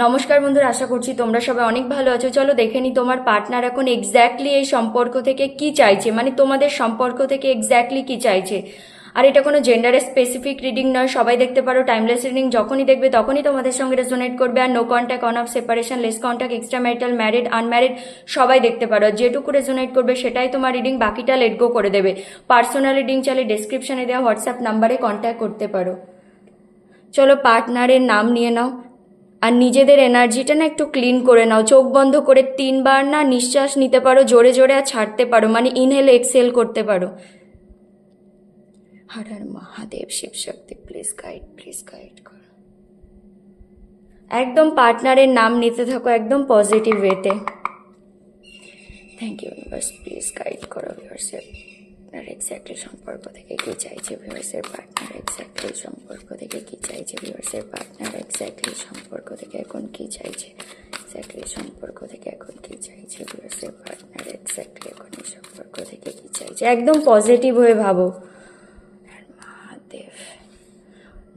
নমস্কার বন্ধুরা, আশা করছি তোমরা সবাই অনেক ভালো আছো। চলো দেখে নি তোমার পার্টনার এখন এক্স্যাক্টলি এই সম্পর্ক থেকে কি চাইছে, মানে তোমাদের সম্পর্ক থেকে এক্স্যাক্টলি কি চাইছে। আর এটা কোনো জেন্ডারের স্পেসিফিক রিডিং নয়, সবাই দেখতে পারো। টাইমলেস রিডিং যখনই দেখবে তখনই তোমাদের সঙ্গে রেজোনেট করবে। আর no contact, on off, separation, less contact, extra marital, married, unmarried সবাই দেখতে পারো। যেটুকু রেজোনেট করবে সেটাই তোমার রিডিং, বাকিটা লেট গো করে দেবে। পার্সোনাল রিডিং চাইলে ডেসক্রিপশনে দেওয়া হোয়াটসঅ্যাপ নাম্বারে কন্ট্যাক্ট করতে পারো। চলো পার্টনারের নাম নিয়ে নাও আর নিজেদের এনার্জিটা না একটু ক্লিন করে নাও। চোখ বন্ধ করে 3বার না নিঃশ্বাস নিতে পারো জোরে জোরে, আর ছাড়তে পারো, মানে ইনহেল এক্সহেল করতে পারো। হর হর মহাদেব, শিব শক্তি, প্লিজ গাইড করো। একদম পার্টনারের নাম নিতে থাকো একদম পজিটিভ ওয়েতে। Thank you universe, please guide করো ভিউয়ার্সের পার্টনার এক্স্যাক্টলি সম্পর্ক থেকে কি চাইছে। ভিউয়ার্সের পার্টনার এক্স্যাক্টলি সম্পর্ক থেকে কি চাইছে। ভিউয়ার্সের পার্টনার এক্স্যাক্টলি সম্পর্ক থেকে এখন কি চাইছে। এক্স্যাক্টলি সম্পর্ক থেকে এখন কি চাইছে। ভিউয়ার্সের পার্টনার এক্স্যাক্টলি এখন এই সম্পর্ক থেকে কি চাইছে। একদম পজিটিভ হয়ে ভাবো। মহাদেব,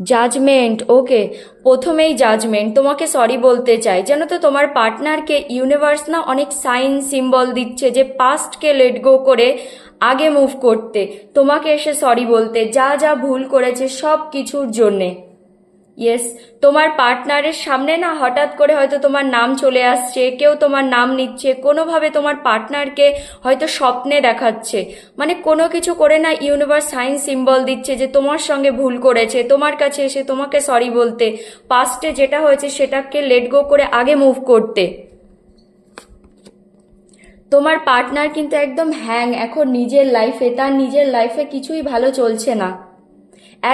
জাজমেন্ট। ওকে, প্রথমেই জাজমেন্ট। তোমাকে সরি বলতে চাই। জানো তো তোমার পার্টনারকে ইউনিভার্স না অনেক সাইন সিম্বল দিচ্ছে যে পাস্টকে লেট গো করে আগে মুভ করতে, তোমাকে এসে সরি বলতে, যা যা ভুল করেছে সব কিছুর জন্যে। ইয়েস, তোমার পার্টনারের সামনে না হঠাৎ করে হয়তো তোমার নাম চলে আসছে, কেউ তোমার নাম নিচ্ছে, কোনোভাবে তোমার পার্টনারকে হয়তো স্বপ্নে দেখাচ্ছে, মানে কোনো কিছু করে না ইউনিভার্স সাইন সিম্বল দিচ্ছে যে তোমার সঙ্গে ভুল করেছে, তোমার কাছে এসে তোমাকে সরি বলতে, পাস্টে যেটা হয়েছে সেটাকে লেট গো করে আগে মুভ করতে। তোমার পার্টনার কিন্তু একদম হ্যাং এখন নিজের লাইফে, তার নিজের লাইফে কিছুই ভালো চলছে না,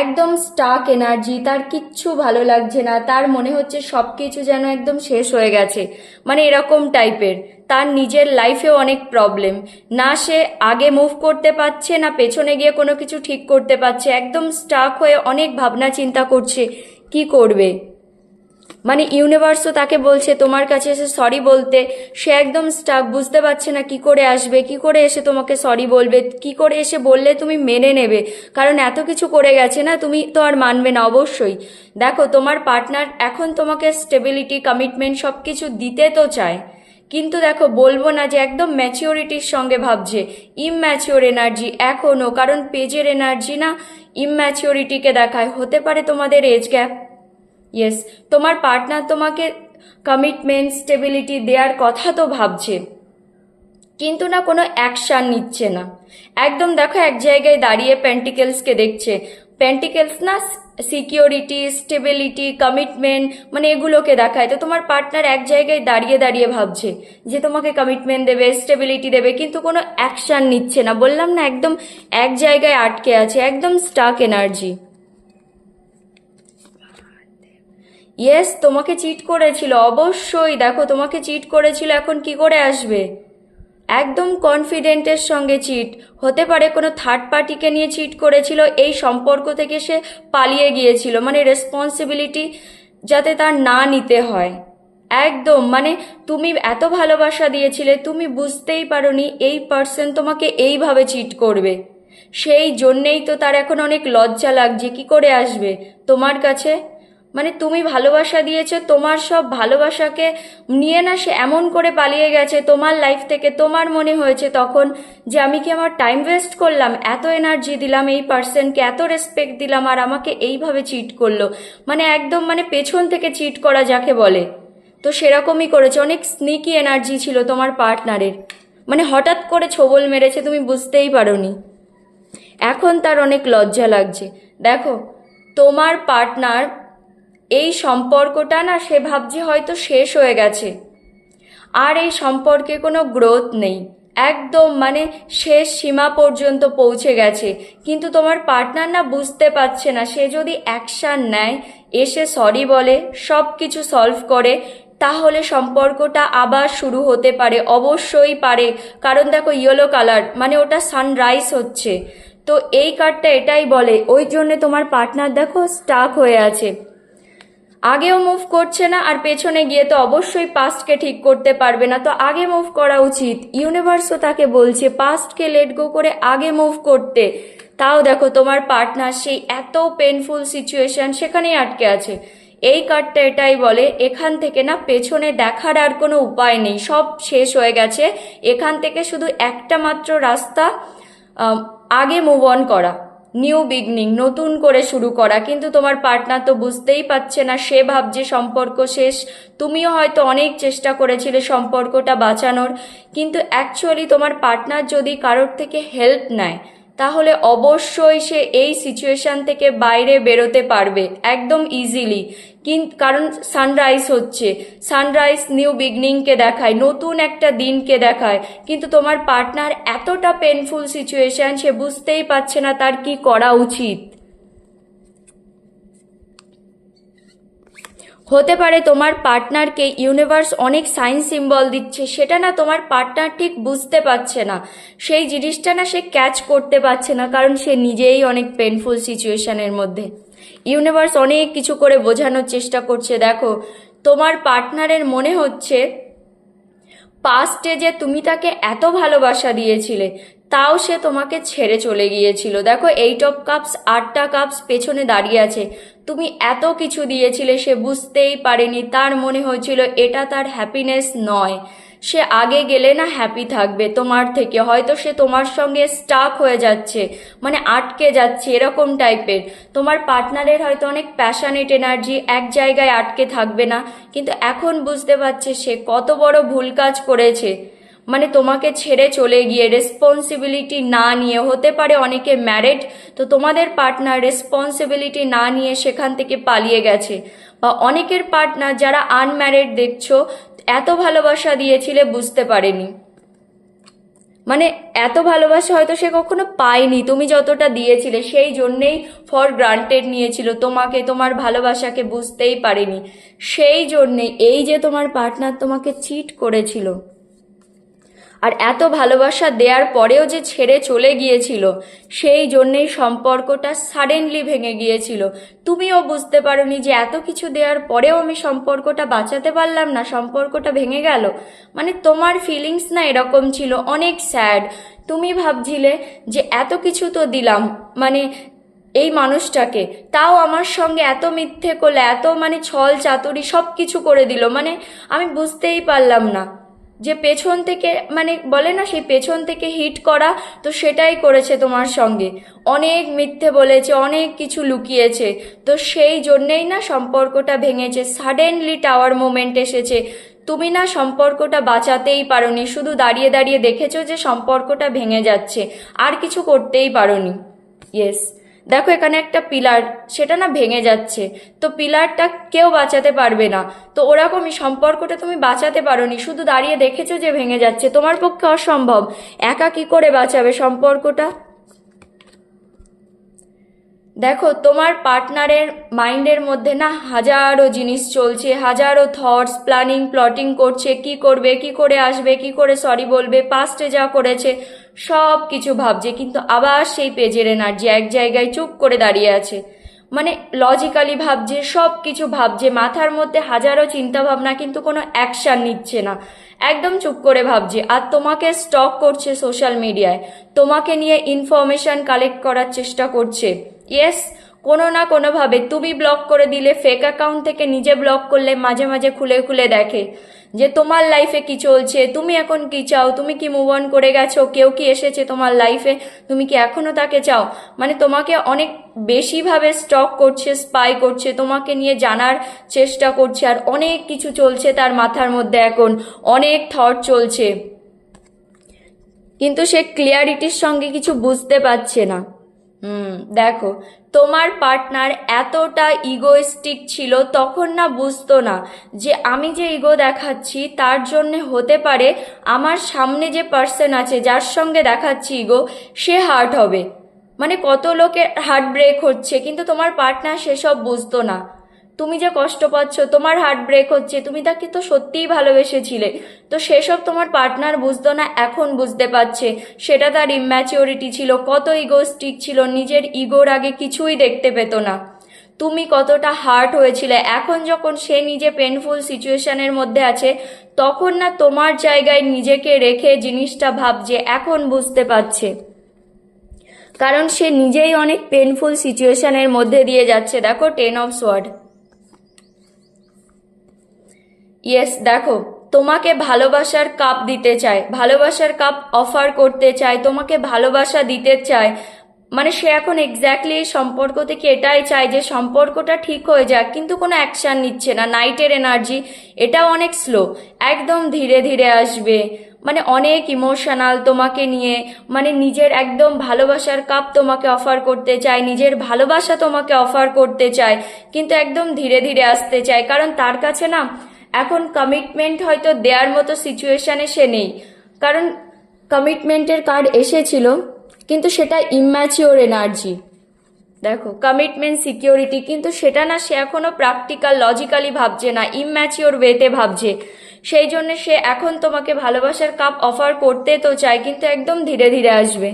একদম স্টাক এনার্জি, তার কিচ্ছু ভালো লাগছে না, তার মনে হচ্ছে সব কিছু যেন একদম শেষ হয়ে গেছে, মানে এরকম টাইপের। তার নিজের লাইফেও অনেক প্রবলেম, না সে আগে মুভ করতে পারছে না পেছনে গিয়ে কোনো কিছু ঠিক করতে পারছে, একদম স্টাক হয়ে অনেক ভাবনা চিন্তা করছে কি করবে। মানে ইউনিভার্সও তাকে বলছে তোমার কাছে এসে সরি বলতে, সে একদম স্টাক, বুঝতে পারছে না কি করে আসবে, কি করে এসে তোমাকে সরি বলবে, কি করে এসে বললে তুমি মেনে নেবে, কারণ এত কিছু করে গেছে না, তুমি তো আর মানবে না অবশ্যই। দেখো তোমার পার্টনার এখন তোমাকে স্টেবিলিটি, কমিটমেন্ট সব কিছু দিতে তো চায়, কিন্তু দেখো বলবো না যে একদম ম্যাচিওরিটির সঙ্গে ভাবছে, ইমম্যাচিওর এনার্জি এখনও, কারণ পেজের এনার্জি না ইমম্যাচিওরিটিকে দেখায়। হতে পারে তোমাদের এজ গ্যাপ। ইয়েস, তোমার পার্টনার তোমাকে কমিটমেন্ট, স্টেবিলিটি দেওয়ার কথা তো ভাবছে, কিন্তু না কোনো অ্যাকশান নিচ্ছে না। একদম দেখো এক জায়গায় দাঁড়িয়ে পেন্টিকেলসকে দেখছে। পেন্টিকেলস না সিকিউরিটি, স্টেবিলিটি, কমিটমেন্ট, মানে এগুলোকে দেখায়। তো তোমার পার্টনার এক জায়গায় দাঁড়িয়ে দাঁড়িয়ে ভাবছে যে তোমাকে কমিটমেন্ট দেবে, স্টেবিলিটি দেবে, কিন্তু কোনো অ্যাকশান নিচ্ছে না। বললাম না একদম এক জায়গায় আটকে আছে, একদম স্টাক এনার্জি। ইয়েস, তোমাকে চিট করেছিল অবশ্যই। দেখো তোমাকে চিট করেছিল, এখন কি করে আসবে। একদম কনফিডেন্টের সঙ্গে চিট। হতে পারে কোনো থার্ড পার্টিকে নিয়ে চিট করেছিল, এই সম্পর্ক থেকে সে পালিয়ে গিয়েছিল, মানে রেসপন্সিবিলিটি যাতে তার না নিতে হয়। একদম মানে তুমি এত ভালোবাসা দিয়েছিলে, তুমি বুঝতেই পারোনি এই পার্সন তোমাকে এইভাবে চিট করবে, সেই জন্যেই তো তার এখন অনেক লজ্জা লাগছে কি করে আসবে তোমার কাছে। মানে তুমি ভালোবাসা দিয়েছো, তোমার সব ভালোবাসাকে নিয়ে না সে এমন করে পালিয়ে গেছে তোমার লাইফ থেকে। তোমার মনে হয়েছে তখন যে আমি কি আমার টাইম ওয়েস্ট করলাম, এত এনার্জি দিলাম এই পার্সনকে, এত রেসপেক্ট দিলাম, আর আমাকে এইভাবে চিট করলো। মানে একদম মানে পেছন থেকে চিট করা যাকে বলে, তো সেরকমই করেছে। অনেক স্নিকি এনার্জি ছিল তোমার পার্টনারের, মানে হঠাৎ করে ছোবল মেরেছে, তুমি বুঝতেই পারোনি। এখন তার অনেক লজ্জা লাগছে। দেখো তোমার পার্টনার এই সম্পর্কটা না সে ভাবছে হয়তো শেষ হয়ে গেছে, আর এই সম্পর্কে কোনো গ্রোথ নেই, একদম মানে শেষ সীমা পর্যন্ত পৌঁছে গেছে। কিন্তু তোমার পার্টনার না বুঝতে পারছে না, সে যদি অ্যাকশান নেয়, এসে সরি বলে, সব কিছু সলভ করে, তাহলে সম্পর্কটা আবার শুরু হতে পারে, অবশ্যই পারে। কারণ দেখো ইয়েলো কালার মানে ওটা সানরাইজ হচ্ছে, তো এই কার্ডটা এটাই বলে। ওই জন্য তোমার পার্টনার দেখো স্টাক হয়ে আছে, আগেও মুভ করছে না, আর পেছনে গিয়ে তো অবশ্যই পাস্টকে ঠিক করতে পারবে না, তো আগে মুভ করা উচিত। ইউনিভার্সও তাকে বলছে পাস্টকে লেট গো করে আগে মুভ করতে। তাও দেখো তোমার পার্টনার সেই এত পেনফুল সিচুয়েশন সেখানেই আটকে আছে। এই কার্ডটা এটাই বলে এখান থেকে না পেছনে দেখার আর কোনো উপায় নেই, সব শেষ হয়ে গেছে। এখান থেকে শুধু একটা মাত্র রাস্তা, আগে মুভ অন করা, নিউ বিগনিং, নতুন করে শুরু করা। কিন্তু তোমার পার্টনার তো বুঝতেই পারছে না, সে ভাবছে সম্পর্ক শেষ। তুমিও হয়তো অনেক চেষ্টা করেছিলে সম্পর্কটা বাঁচানোর, কিন্তু অ্যাকচুয়ালি তোমার পার্টনার যদি কারোর থেকে হেল্প নেয় তাহলে অবশ্যই সে এই সিচুয়েশন থেকে বাইরে বেরোতে পারবে একদম ইজিলি। কিন্তু কারণ সানরাইজ হচ্ছে, সানরাইজ নিউ বিগনিংকে দেখায়, নতুন একটা দিনকে দেখায়। কিন্তু তোমার পার্টনার এতটা পেনফুল সিচুয়েশন, সে বুঝতেই পারছে না তার কি করা উচিত। হতে পারে তোমার পার্টনারকে ইউনিভার্স অনেক সাইন সিম্বল দিচ্ছে, সেটা না তোমার পার্টনার ঠিক বুঝতে পারছে না, সেই জিনিসটা না সে ক্যাচ করতে পারছে না, কারণ সে নিজেই অনেক পেনফুল সিচুয়েশনের মধ্যে। ইউনিভার্স অনেক কিছু করে বোঝানোর চেষ্টা করছে। দেখো, তোমার পার্টনারের মনে হচ্ছে পাস্টে যে তুমি তাকে এত ভালোবাসা দিয়েছিলে, তাও সে তোমাকে ছেড়ে চলে গিয়েছিল। দেখো, 8 অফ কাপস, 8টা কাপস পেছনে দাঁড়িয়ে আছে। তুমি এত কিছু দিয়েছিলে, সে বুঝতেই পারেনি, তার মনে হয়েছিল এটা তার হ্যাপিনেস নয়। সে আগে গেলে না হ্যাপি থাকবে তোমার থেকে, হয়তো সে তোমার সঙ্গে স্টাক হয়ে যাচ্ছে, মানে আটকে যাচ্ছে এরকম টাইপের। তোমার পার্টনারের হয়তো অনেক প্যাশনেট এনার্জি, এক জায়গায় আটকে থাকবে না। কিন্তু এখন বুঝতে পারছে সে কত বড় ভুল কাজ করেছে, মানে তোমাকে ছেড়ে চলে গিয়ে রেসপন্সিবিলিটি না নিয়ে। হতে পারে অনেকে ম্যারিড, তো তোমাদের পার্টনার রেসপন্সিবিলিটি না নিয়ে সেখান থেকে পালিয়ে গেছে। বা অনেকের পার্টনার যারা আনম্যারিড দেখছো, এত ভালোবাসা দিয়েছিলে বুঝতে পারেনি, মানে এত ভালোবাসা হয়তো সে কখনো পায়নি, তুমি যতটা দিয়েছিলে সেই জন্যেই ফর গ্রান্টেড নিয়েছিল তোমাকে, তোমার ভালোবাসাকে বুঝতেই পারেনি। সেই জন্যে এই যে তোমার পার্টনার তোমাকে চিট করেছিল, আর এত ভালোবাসা দেওয়ার পরেও যে ছেড়ে চলে গিয়েছিল, সেই জন্যেই সম্পর্কটা সাডেনলি ভেঙে গিয়েছিল। তুমিও বুঝতে পারোনি যে এত কিছু দেওয়ার পরেও আমি সম্পর্কটা বাঁচাতে পারলাম না, সম্পর্কটা ভেঙে গেল। মানে তোমার ফিলিংস না এরকম ছিল, অনেক স্যাড। তুমি ভাবছিলে যে এত কিছু তো দিলাম, মানে এই মানুষটাকে, তাও আমার সঙ্গে এত মিথ্যে করলে, এত মানে ছল চাতুরি সব কিছু করে দিল, মানে আমি বুঝতেই পারলাম না যে পেছন থেকে, মানে বলে না সেই পেছন থেকে হিট করা, তো সেটাই করেছে তোমার সঙ্গে। অনেক মিথ্যে বলেছে, অনেক কিছু লুকিয়েছে, তো সেই জন্যেই না সম্পর্কটা ভেঙেছে। সাডেনলি টাওয়ার মোমেন্ট এসেছে, তুমি না সম্পর্কটা বাঁচাতেই পারোনি, শুধু দাঁড়িয়ে দাঁড়িয়ে দেখেছো যে সম্পর্কটা ভেঙে যাচ্ছে, আর কিছু করতেই পারোনি। ইয়েস, দেখো এখানে একটা পিলার, সেটা না ভেঙে যাচ্ছে, তো পিলারটা কেউ বাঁচাতে পারবে না। তো ওরকমই সম্পর্কটা তুমি বাঁচাতে পারোনি, শুধু দাঁড়িয়ে দেখেছো যে ভেঙে যাচ্ছে, তোমার পক্ষে অসম্ভব। একা কি করে বাঁচাবে সম্পর্কটা? দেখো, তোমার পার্টনারের মাইন্ডের মধ্যে না হাজারো জিনিস চলছে, হাজারো থটস, প্ল্যানিং প্লটিং করছে, কি করবে, কি করে আসবে, কি করে সরি বলবে, পাস্টে যা করেছে সব কিছু ভাবছে। কিন্তু আবার সেই পেজের এনার্জি এক জায়গায় চুপ করে দাঁড়িয়ে আছে, মানে লজিক্যালি ভাবছে, সব কিছু ভাবছে, মাথার মধ্যে হাজারো চিন্তা ভাবনা, কিন্তু কোনো অ্যাকশান নিচ্ছে না, একদম চুপ করে ভাবছে। আর তোমাকে স্টক করছে সোশ্যাল মিডিয়ায়, তোমাকে নিয়ে ইনফরমেশন কালেক্ট করার চেষ্টা করছে। ইয়েস, কোনো না কোনোভাবে তুমি ব্লক করে দিলে, ফেক অ্যাকাউন্ট থেকে নিজে ব্লক করলে মাঝে মাঝে খুলে খুলে দেখে যে তোমার লাইফে কি চলছে, তুমি এখন কি চাও, তুমি কি মুভ অন করে গেছো, কেউ কি এসেছে তোমার লাইফে, তুমি কি এখনো তাকে চাও। মানে তোমাকে অনেক বেশিভাবে স্টক করছে, স্পাই করছে, তোমাকে নিয়ে জানার চেষ্টা করছে, আর অনেক কিছু চলছে তার মাথার মধ্যে, এখন অনেক থট চলছে, কিন্তু সে ক্লিয়ারিটির সঙ্গে কিছু বুঝতে পারছে না। দেখো, তোমার পার্টনার এতটা ইগোইস্টিক ছিল, তখন না বুঝতো না যে আমি যে ইগো দেখাচ্ছি তার জন্যে হতে পারে আমার সামনে যে পার্সন আছে যার সঙ্গে দেখাচ্ছি ইগো, সে হার্ট হবে, মানে কত লোকের হার্ট ব্রেক হচ্ছে। কিন্তু তোমার পার্টনার সেসব বুঝতো না, তুমি যে কষ্ট পাচ্ছ, তোমার হার্ট ব্রেক হচ্ছে, তুমি তাকে তো সত্যিই ভালোবেসেছিলে, তো সেসব তোমার পার্টনার বুঝতো না, এখন বুঝতে পারছে। সেটা তার ইম্যাচিওরিটি ছিল, কত ইগোস্টিক ছিল, নিজের ইগোর আগে কিছুই দেখতে পেত না। তুমি কতটা হার্ট হয়েছিলে, এখন যখন সে নিজে পেনফুল সিচুয়েশনের মধ্যে আছে, তখন না তোমার জায়গায় নিজেকে রেখে জিনিসটা ভাবছে, এখন বুঝতে পারছে, কারণ সে নিজেই অনেক পেনফুল সিচুয়েশনের মধ্যে দিয়ে যাচ্ছে। দেখো, 10 অফ সোয়ার্ড, ইয়েস, দেখো তোমাকে ভালোবাসার কাপ দিতে চায়, ভালোবাসার কাপ অফার করতে চায়, তোমাকে ভালোবাসা দিতে চায়। মানে সে এখন এক্স্যাক্টলি এই সম্পর্ক থেকে এটাই চায় যে সম্পর্কটা ঠিক হয়ে যাক, কিন্তু কোনো অ্যাকশন নিচ্ছে না। নাইটের এনার্জি, এটাও অনেক স্লো, একদম ধীরে ধীরে আসবে। মানে অনেক ইমোশনাল তোমাকে নিয়ে, মানে নিজের একদম ভালোবাসার কাপ তোমাকে অফার করতে চায়, নিজের ভালোবাসা তোমাকে অফার করতে চায়, কিন্তু একদম ধীরে ধীরে আসতে চায়। কারণ তার কাছে না এখন কমিটমেন্ট হয়তো দেওয়ার মতো সিচুয়েশনে সে নেই। কারণ কমিটমেন্টের কার্ড এসেছিল, কিন্তু সেটা ইম্যাচিওর এনার্জি। দেখো কমিটমেন্ট সিকিউরিটি, কিন্তু সেটা না সে এখনো প্র্যাকটিক্যাল লজিক্যালি ভাবছে না, ইম্যাচিওর ওয়েতে ভাবছে। সেই জন্য সে এখন তোমাকে ভালোবাসার কাপ অফার করতে তো চায়, কিন্তু একদম ধীরে ধীরে আসবে।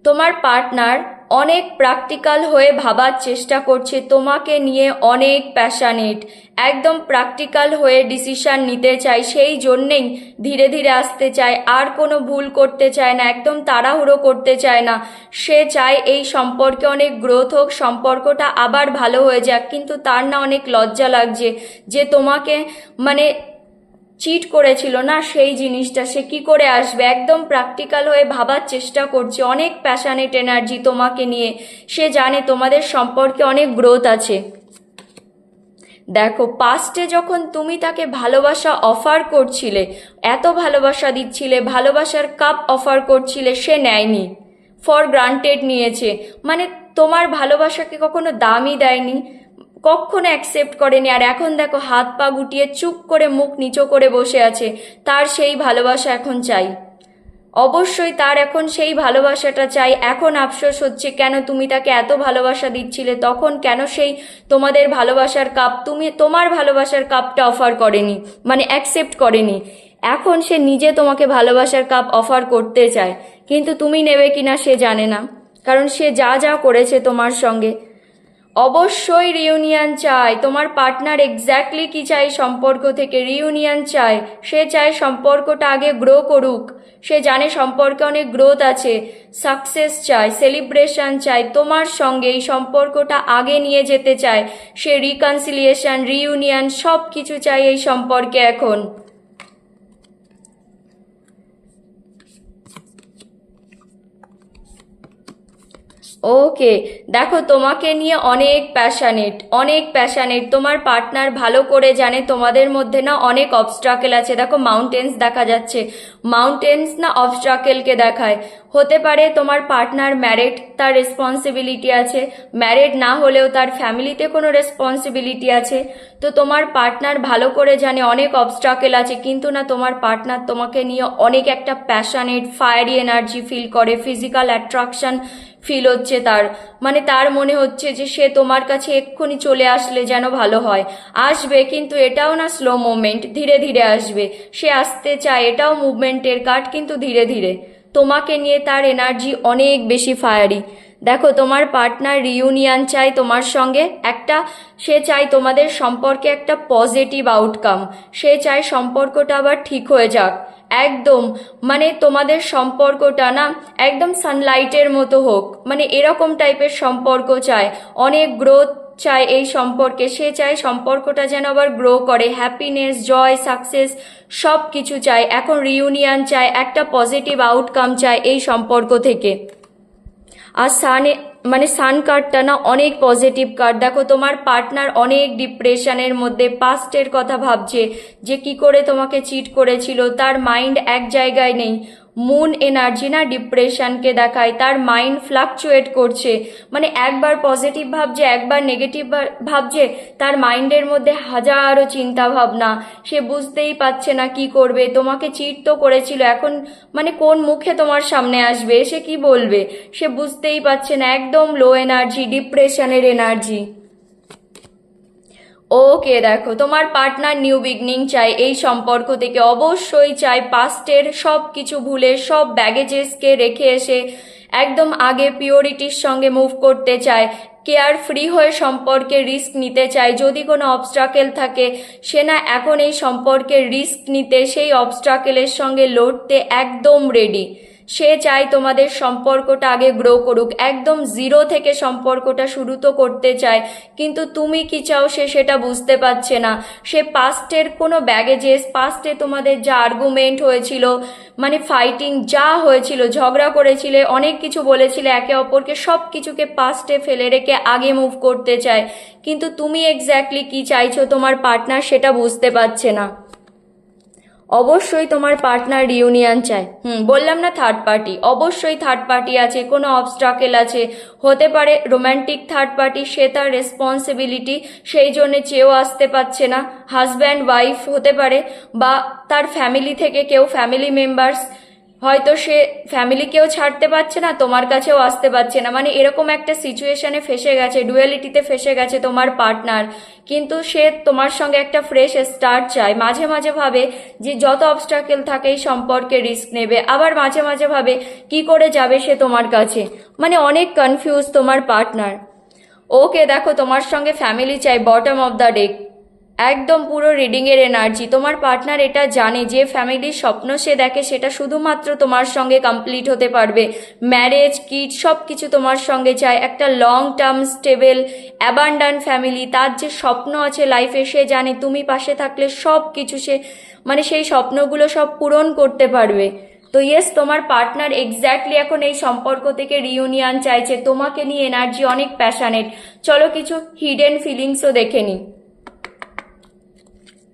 তোমার পার্টনার অনেক প্র্যাকটিক্যাল হয়ে ভাবার চেষ্টা করছে, তোমাকে নিয়ে অনেক প্যাশানেট, একদম প্র্যাকটিক্যাল হয়ে ডিসিশন নিতে চায়, সেই জন্যেই ধীরে ধীরে আসতে চায়। আর কোনো ভুল করতে চায় না, একদম তাড়াহুড়ো করতে চায় না। সে চায় এই সম্পর্কে অনেক গ্রোথ হোক, সম্পর্কটা আবার ভালো হয়ে যাক, কিন্তু তার না অনেক লজ্জা লাগছে যে তোমাকে মানে চিট করেছিল না, সেই জিনিসটা সে কি করে আসবে। একদম প্র্যাকটিক্যাল হয়ে ভাবার চেষ্টা করছে, অনেক প্যাশানেট এনার্জি তোমাকে নিয়ে। সে জানে তোমাদের সম্পর্কে অনেক গ্রোথ আছে। দেখো পাস্টে যখন তুমি তাকে ভালোবাসা অফার করছিলে, এত ভালোবাসা দিচ্ছিলে, ভালোবাসার কাপ অফার করছিলে, সে নেয়নি, ফর গ্রান্টেড নিয়েছে। মানে তোমার ভালোবাসাকে কখনো দামই দেয়নি, কখনো অ্যাকসেপ্ট করেনি। আর এখন দেখো হাত পা গুটিয়ে চুপ করে মুখ নিচু করে বসে আছে। তার সেই ভালোবাসা এখন চাই, অবশ্যই তার এখন সেই ভালোবাসাটা চাই। এখন আফসোস হচ্ছে কেন তুমি তাকে এত ভালোবাসা দিচ্ছিলে, তখন কেন সেই তোমাদের ভালোবাসার কাপ তোমার ভালোবাসার কাপটা অফার করেনি, মানে অ্যাকসেপ্ট করেনি। এখন সে নিজে তোমাকে ভালোবাসার কাপ অফার করতে চায়, কিন্তু তুমি নেবে কিনা সে জানে না, কারণ সে যা যা করেছে তোমার সঙ্গে। অবশ্যই রিউনিয়ন চায় তোমার পার্টনার। এক্স্যাক্টলি কি চাই সম্পর্ক থেকে? রিউনিয়ন চায়। সে চায় সম্পর্কটা আগে গ্রো করুক, সে জানে সম্পর্কে অনেক গ্রোথ আছে। সাকসেস চায়, সেলিব্রেশন চায়, তোমার সঙ্গে এই সম্পর্কটা আগে নিয়ে যেতে চায়। সে রিকনসিলিয়েশন, রিউনিয়ন সব কিছু চায় এই সম্পর্কে এখন। ওকে, দেখো তোমাকে নিয়ে অনেক প্যাশানেট, অনেক প্যাশানেট। তোমার পার্টনার ভালো করে জানে তোমাদের মধ্যে না অনেক অবস্ট্রাকেল আছে। দেখো মাউন্টেন্স দেখা যাচ্ছে, মাউন্টেন্স না অবস্ট্রাকেলকে দেখায়। হতে পারে তোমার পার্টনার ম্যারিড, তার রেসপন্সিবিলিটি আছে, ম্যারিড না হলেও তার ফ্যামিলিতে কোনো রেসপন্সিবিলিটি আছে। তো তোমার পার্টনার ভালো করে জানে অনেক অবস্ট্রাকেল আছে, কিন্তু না তোমার পার্টনার তোমাকে নিয়ে অনেক একটা প্যাশানেট ফায়ারি এনার্জি ফিল করে, ফিজিক্যাল অ্যাট্রাকশন ফিল হচ্ছে তার। মানে তার মনে হচ্ছে যে সে তোমার কাছে এক্ষুনি চলে আসলে যেন ভালো হয়। আসবে, কিন্তু এটাও না স্লো মুভমেন্ট, ধীরে ধীরে আসবে। সে আসতে চায়, এটাও মুভমেন্টের কার্ড, কিন্তু ধীরে ধীরে। তোমাকে নিয়ে তার এনার্জি অনেক বেশি ফায়ারি। দেখো তোমার পার্টনার রিউনিয়ন চাই তোমার সঙ্গে, একটা সে চায় তোমাদের সম্পর্কে একটা পজিটিভ আউটকাম। সে চায় সম্পর্কটা আবার ঠিক হয়ে যাক, একদম মানে তোমাদের সম্পর্কটা না একদম সানলাইটের মতো হোক, মানে এরকম টাইপের সম্পর্ক চায়। অনেক গ্রোথ চায় এই সম্পর্কে। সে চায় সম্পর্কটা যেন আবার গ্রো করে, হ্যাপিনেস, জয়, সাকসেস সব কিছু চায়। এখন রিউনিয়ন চায়, একটা পজিটিভ আউটকাম চায় এই সম্পর্ক থেকে। আর সান কার্ডটা না অনেক পজিটিভ কার্ড। দেখো তোমার পার্টনার অনেক ডিপ্রেশনের মধ্যে, পাস্টের কথা ভাবছে যে কি করে তোমাকে চিট করেছিল। তার মাইন্ড এক জায়গায় নেই। মুন এনার্জি না ডিপ্রেশনকে দেখায়, তার মাইন্ড ফ্লাকচুয়েট করছে, মানে একবার পজিটিভ ভাবছে, একবার নেগেটিভ ভাবছে। তার মাইন্ডের মধ্যে হাজারো চিন্তা ভাবনা, সে বুঝতেই পারছে না কি করবে। তোমাকে চিট তো করেছিল, এখন মানে কোন মুখে তোমার সামনে আসবে, এসে কি বলবে, সে বুঝতেই পারছে না। একদম লো এনার্জি, ডিপ্রেশনের এনার্জি। ওকে, দেখো তোমার পার্টনার নিউ বিগনিং চাই এই সম্পর্ক থেকে, অবশ্যই চাই পাস্টের সব কিছু ভুলে, সব ব্যাগেজেসকে রেখে এসে একদম আগে পিওরিটির সঙ্গে মুভ করতে চায়। কেয়ার ফ্রি হয়ে সম্পর্কে রিস্ক নিতে চায়। যদি কোনো অবস্ট্রাকেল থাকে, সে না এখন এই সম্পর্কে রিস্ক নিতে, সেই অবস্ট্রাকেলের সঙ্গে লড়তে একদম রেডি। সে চায় তোমাদের সম্পর্কটা আগে গ্রো করুক, একদম জিরো থেকে সম্পর্কটা শুরু তো করতে চায়, কিন্তু তুমি কি চাও সে সেটা বুঝতে পারছে না। সে পাস্টের কোনো ব্যাগেজেস, পাস্টে তোমাদের যা আর্গুমেন্ট হয়েছিল, মানে ফাইটিং যা হয়েছিল, ঝগড়া করেছিলে, অনেক কিছু বলেছিলে একে অপরকে, সব কিছুকে পাস্টে ফেলে রেখে আগে মুভ করতে চায়, কিন্তু তুমি এক্স্যাক্টলি কি চাইছো তোমার পার্টনার সেটা বুঝতে পারছে না। অবশ্যই তোমার পার্টনার রিউনিয়ন চায়। বললাম না থার্ড পার্টি, অবশ্যই থার্ড পার্টি আছে, কোনো অবস্ট্রাকেল আছে, হতে পারে রোম্যান্টিক থার্ড পার্টি, সে তার রেসপন্সিবিলিটি সেই জন্যে চেয়েও আসতে পারছে না। হাজব্যান্ড ওয়াইফ হতে পারে, বা তার ফ্যামিলি থেকে কেউ, ফ্যামিলি মেম্বার্স, হয়তো সে ফ্যামিলিকেও ছাড়তে পারছে না, তোমার কাছেও আসতে পারছে না, মানে এরকম একটা সিচুয়েশনে ফেসে গেছে, ডুয়ালিটিতে ফেসে গেছে তোমার পার্টনার। কিন্তু সে তোমার সঙ্গে একটা ফ্রেশ স্টার্ট চায়। মাঝে মাঝে ভাবে যে যত অবস্ট্রাকেল থাকে এই সম্পর্কে রিস্ক নেবে, আবার মাঝে মাঝে ভাবে কি করে যাবে সে তোমার কাছে, মানে অনেক কনফিউজ তোমার পার্টনার। ওকে দেখো, তোমার সঙ্গে ফ্যামিলি চাই, বটম অফ দ্য ডেক, একদম পুরো রিডিংয়ের এনার্জি। তোমার পার্টনার এটা জানে যে ফ্যামিলির স্বপ্ন সে দেখে সেটা শুধুমাত্র তোমার সঙ্গে কমপ্লিট হতে পারবে। ম্যারেজ, কিড, সব কিছু তোমার সঙ্গে চায়, একটা long term stable abundant family. তার যে স্বপ্ন আছে লাইফে, সে জানে তুমি পাশে থাকলে সব কিছু সে, মানে সেই স্বপ্নগুলো সব পূরণ করতে পারবে। তো ইয়েস, তোমার পার্টনার এক্স্যাক্টলি এখন এই সম্পর্ক থেকে রিউনিয়ন চাইছে, তোমাকে নিয়ে এনার্জি অনেক প্যাশনেট। চলো কিছু হিডেন ফিলিংসও দেখে নিই,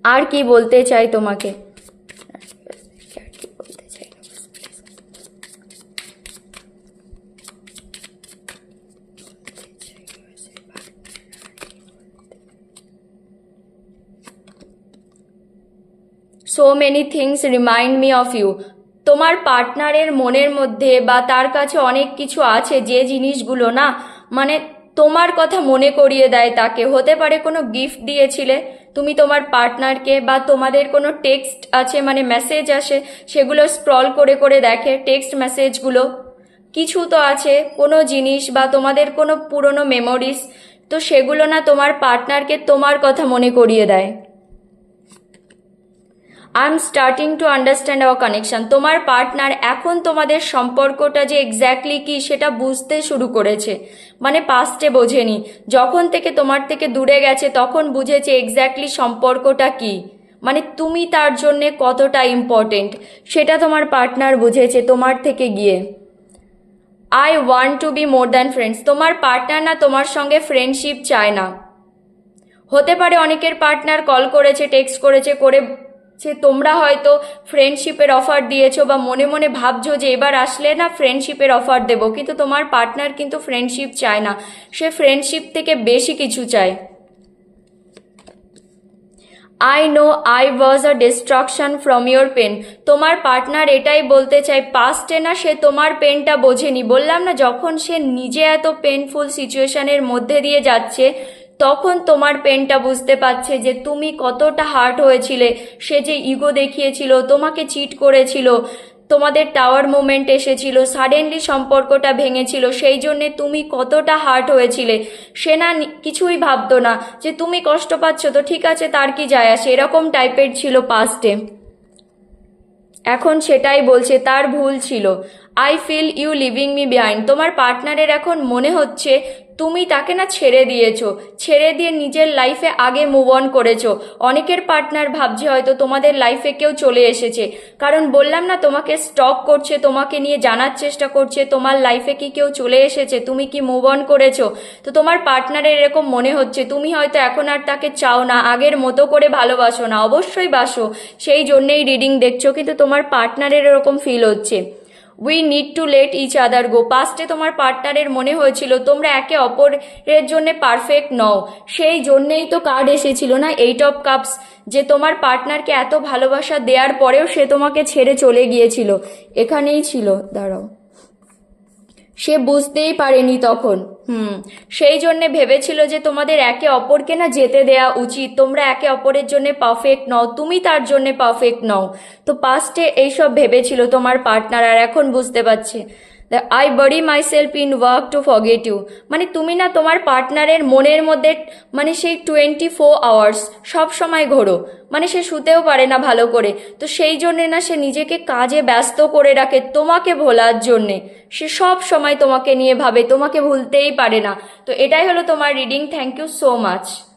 আর কি বলতে চাই তোমাকে। So many things remind me of you. তোমার পার্টনারের মনের মধ্যে বা তার কাছে অনেক কিছু আছে যে জিনিসগুলো না, মানে তোমার কথা মনে করিয়ে দেয় তাকে। হতে পারে কোনো গিফট দিয়েছিলে তুমি তোমার পার্টনারকে, বা তোমাদের কোনো টেক্সট আছে, মানে মেসেজ আসে, সেগুলো স্ক্রল করে করে দেখে টেক্সট মেসেজগুলো, কিছু তো আছে, কোনো জিনিস বা তোমাদের কোনো পুরনো মেমোরিজ, তো সেগুলো না তোমার পার্টনারকে তোমার কথা মনে করিয়ে দেয়। I am starting to understand our connection. তোমার পার্টনার এখন তোমাদের সম্পর্কটা যে এক্স্যাক্টলি কি সেটা বুঝতে শুরু করেছে, মানে পাস্টে বোঝেনি, যখন থেকে তোমার থেকে দূরে গেছে তখন বুঝেছে এক্স্যাক্টলি সম্পর্কটা কি, মানে তুমি তার জন্যে কতটা ইম্পর্টেন্ট সেটা তোমার পার্টনার বুঝেছে তোমার থেকে গিয়ে। I want to be more than friends. তোমার পার্টনার না তোমার সঙ্গে ফ্রেন্ডশিপ চায় না। হতে পারে অনেকের পার্টনার কল করেছে, টেক্সট করেছে, করে সে তোমরা হয়তো ফ্রেন্ডশিপের অফার দিয়েছো, বা মনে মনে ভাবছো যে এবার আসলে না ফ্রেন্ডশিপের অফার দেবো, কিন্তু তোমার পার্টনার কিন্তু ফ্রেন্ডশিপ চায় না, সে ফ্রেন্ডশিপ থেকে বেশি কিছু চায়। I know I was a distraction from your pain. তোমার পার্টনার এটাই বলতে চায়, পাস্টে না সে তোমার পেনটা বোঝেনি। বললাম না, যখন সে নিজে এত পেনফুল সিচুয়েশনের মধ্যে দিয়ে যাচ্ছে তখন তোমার পেনটা বুঝতে পারছে যে তুমি কতটা হার্ট হয়েছিলে। সে যে ইগো দেখিয়েছিল, তোমাকে চিট করেছিল, তোমাদের টাওয়ার মোমেন্ট এসেছিল, সাডেনলি সম্পর্কটা ভেঙেছিল, সেই জন্যে তুমি কতটা হার্ট হয়েছিলে। সে না কিছুই ভাবতো না যে তুমি কষ্ট পাচ্ছ, তো ঠিক আছে, তার কি যায় আসে, এরকম টাইপের ছিল পাস্টে। এখন সেটাই বলছে তার ভুল ছিল। I feel you leaving me behind. তোমার পার্টনারের এখন মনে হচ্ছে তুমি তাকে না ছেড়ে দিয়েছো, ছেড়ে দিয়ে নিজের লাইফে আগে মুভ অন করেছো। অনেকের পার্টনার ভাবছে হয়তো তোমাদের লাইফে কেউ চলে এসেছে, কারণ বললাম না তোমাকে স্টক করছে, তোমাকে নিয়ে জানার চেষ্টা করছে তোমার লাইফে কি কেউ চলে এসেছে, তুমি কি মুভ অন করেছো। তো তোমার পার্টনারের এরকম মনে হচ্ছে তুমি হয়তো এখন আর তাকে চাও না, আগের মতো করে ভালোবাসো না। অবশ্যই বাসো, সেই জন্যেই রিডিং দেখছো, কিন্তু তোমার পার্টনারের এরকম ফিল হচ্ছে। We need to let each other go. পাস্টে তোমার পার্টনারের মনে হয়েছিল তোমরা একে অপরের জন্য পারফেক্ট নও, সেই জন্যেই তো কার্ড এসেছিল না, 8 অফ কাপস, যে তোমার পার্টনারকে এত ভালোবাসা দেওয়ার পরেও সে তোমাকে ছেড়ে চলে গিয়েছিল। এখানেই ছিল, দাঁড়াও, সে বুঝতেই পারেনি তখন। সেই জন্যে ভেবেছিল যে তোমাদের একে অপরকে না যেতে দেয়া উচিত, তোমরা একে অপরের জন্য পারফেক্ট নও, তুমি তার জন্য পারফেক্ট নও। তো পাস্টে এইসব ভেবেছিল তোমার পার্টনার, আর এখন বুঝতে পারছে। I bury myself in work to forget you, মানে তুমি না তোমার পার্টনারের মনের মধ্যে মানে সেই 24 আওয়ার্স সব সময় ঘোরো, মানে সে শুতেও পারে না ভালো করে, তো সেই জন্যে না সে নিজেকে কাজে ব্যস্ত করে রাখে তোমাকে ভোলার জন্যে, সে সব সময় তোমাকে নিয়ে ভাবে, তোমাকে ভুলতেই পারে না। তো এটাই হলো তোমার reading. Thank you so much.